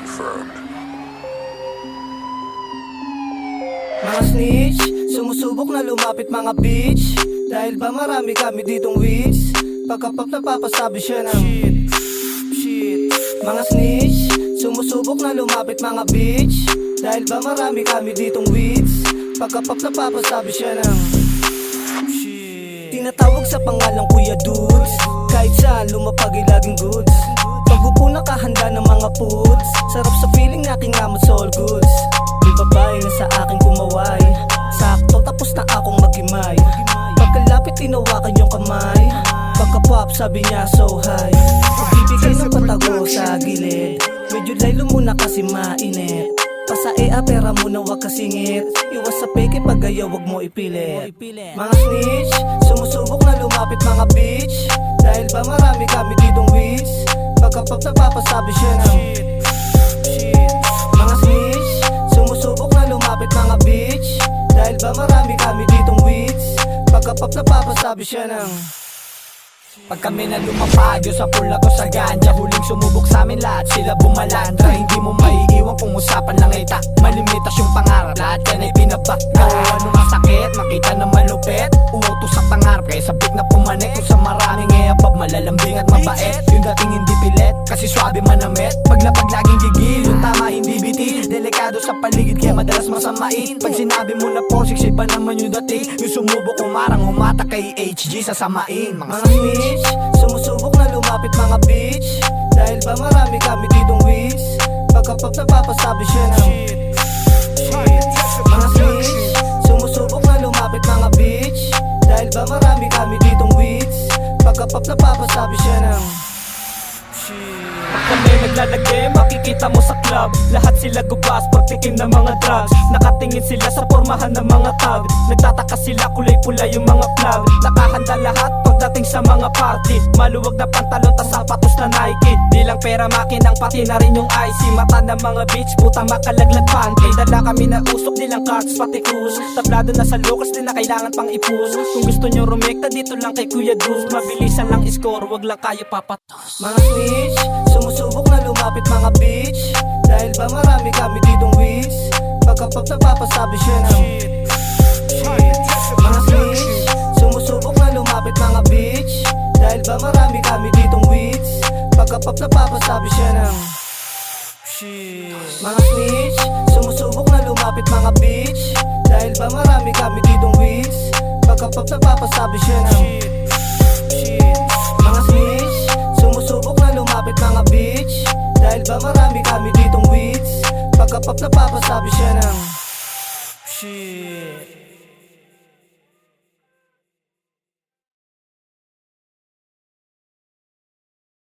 confirmed. Mga snitch, sumusubok na lumapit mga bitch. Dahil ba marami kami ditong weeds? Pagkapap napapasabi siya ng shit. Mga snitch, sumusubok na lumapit mga bitch. Dahil ba marami kami ditong weeds? Pagkapap napapasabi siya ng shit. Tinatawag sa pangalang Kuya Dudes. Kahit saan lumapag ay laging goods. Pag-upo nakahanda ng mga puts. Sarap sa feeling na kingamot sa all goods. May babae na sa aking kumaway. Sakto tapos na akong magimay. Pagkalapit tinawakan yung kamay. Pagka-pop sabi niya so high. Pagbibigay ng patago sa gilid. Medyo laylo muna kasi mainit. Pasae pera muna wag kasingit. Iwas sa peke pag ayaw wag mo ipilit. Mga snitch, sumusubok na lumapit mga bitch. Dahil ba marami kami ditong weeds? Pagkapap napapasabi siya ng shit. Mga snitch, sumusubok na lumapit mga bitch. Dahil ba marami kami ditong weeds? Pagkapap napapasabi siya ng pag kami na lumapagyo sa pula ko sa ganja. Huling sumubok sa amin lahat sila bumalandra. Hindi mo maiiwan kung usapan lang ay malimitas yung pangarap. Lahat yan ay pinapagawa. Ano masakit, makita na malupit. Uutos sa pangarap kaya sabik na pumanik. Kung sa maraming eapab, malalambing at mabait. Yung dating hindi pilit, kasi swabe manamit. Paglapag laging gigil, yung tama hindi bitil. Delikado sa paligid kaya madalas masamain. Pag sinabi mo na 4-6, iba naman yung dating. Yung sumubok umarang humata kay HG sasamain. Mga snitch, sumusubok na lumapit mga bitch. Dahil ba marami kami ditong weeds? Pagkapap napapasabi siya ng mga snitch, sumusubok na lumapit mga bitch. Dahil ba marami kami ditong weeds? Pagkapap napapasabi siya ng kami naglalagay, makikita mo sa club. Lahat sila gubas, pagtikim ng mga drugs. Nakatingin sila sa pormahan ng mga tag. Nagtataka sila, kulay pula yung mga plug. Nakahanda lahat pagdating sa mga party. Maluwag na pantalon, tas sapatos na Nike. Di lang pera makinang, pati na rin yung IC. Mata ng mga bitch, puta makalaglag panty. Dala kami na usok, di lang cards, pati cruise. Tablado na sa locals, di na kailangan pang ipus. Kung gusto nyo rumekta, dito lang kay Kuya Duz. Mabilisan lang score, wag lang kayo papatos. mga snitch, sumusubok na lumapit mga bitch. Dahil ba marami kami ditong weeds? Pagkapap napapasabi siya ng mga snitch, sumusubok na lumapit mga bitch. Dahil ba marami kami ditong weeds? Pagkapap napapasabi siya ng mga snitch, sumusubok na lumapit mga bitch. Dahil ba marami kami ditong weeds? Pagkapap napapasabi siya ng mga snitch, sumusubok na lumapit mga bitch. Dahil ba marami kami ditong weeds? Pagkapap napapasabi siya ng shit.